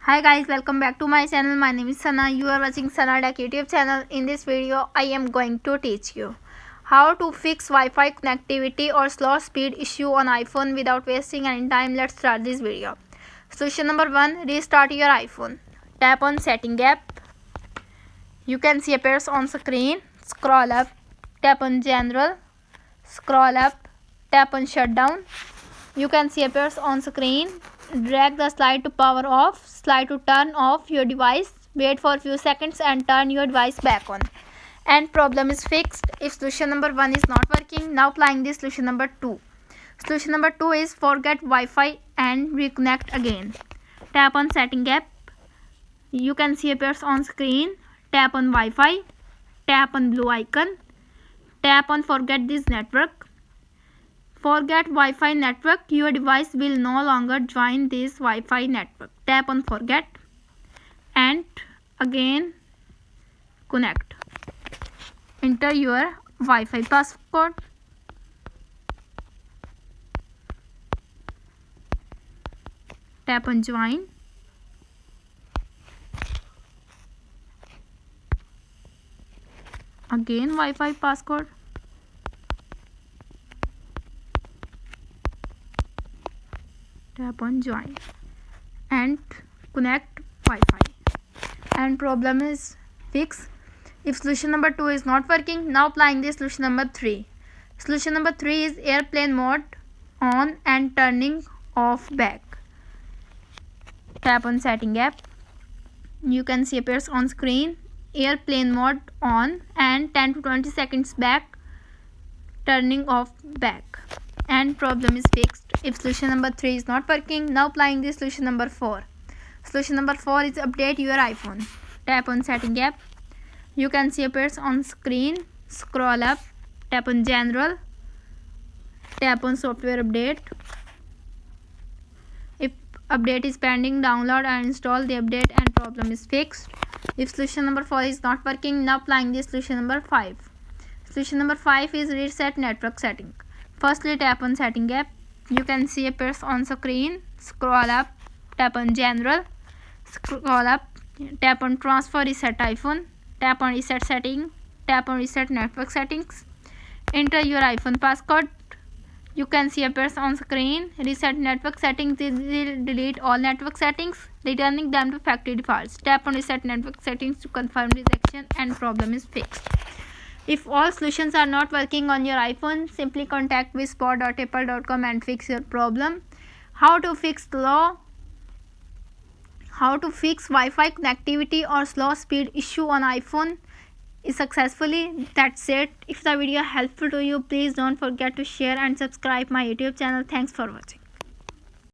Hi guys, welcome back to my channel. My name is Sana. You are watching Sana Tech YouTube channel. In this video, I am going to teach you how to fix Wi-Fi connectivity or slow speed issue on iPhone without wasting any time. Let's start this video. Solution number 1, restart your iPhone. Tap on Setting app. You can see appears on screen. Scroll up, tap on General. Scroll up, tap on Shutdown. You can see appears on screen. Drag the slide to power off, slide to turn off your device, wait for a few seconds and turn your device back on. And problem is fixed. If solution number 1 is not working, now applying this solution number 2. Solution number 2 is forget Wi-Fi and reconnect again. Tap on Setting app. You can see appears on screen. Tap on Wi-Fi, tap on blue icon, tap on forget this network. Forget Wi-Fi network, your device will no longer join this Wi-Fi network. Tap on forget and again connect. Enter your Wi-Fi passcode. Tap on join. Again Wi-Fi passcode. Tap on join and connect Wi-Fi. And problem is fixed. If solution number 2 is not working, now applying this solution number 3. Solution number 3 is airplane mode on and turning off back. Tap on Setting app. You can see appears on screen. Airplane mode on and 10 to 20 seconds back, turning off back. And problem is fixed. If solution number 3 is not working, now applying this solution number 4. Solution number 4 is update your iPhone. Tap on Setting app. You can see appears on screen. Scroll up, tap on General, tap on Software Update. If update is pending, download and install the update and problem is fixed. If solution number 4 is not working, now applying this solution number 5. Solution number 5 is reset network setting. Firstly, tap on Setting app. You can see appears on screen. Scroll up, tap on General, scroll up, tap on Transfer Reset iPhone, tap on Reset Setting, tap on Reset Network Settings. Enter your iPhone passcode. You can see appears on screen. Reset network settings will delete all network settings, returning them to factory defaults. Tap on Reset network settings to confirm this action and problem is fixed. If all solutions are not working on your iPhone, simply contact withspot.apple.com and fix your problem. How to fix Wi-Fi connectivity or slow speed issue on iPhone is successfully. That's it. If the video helpful to you, please don't forget to share and subscribe my YouTube channel. Thanks for watching.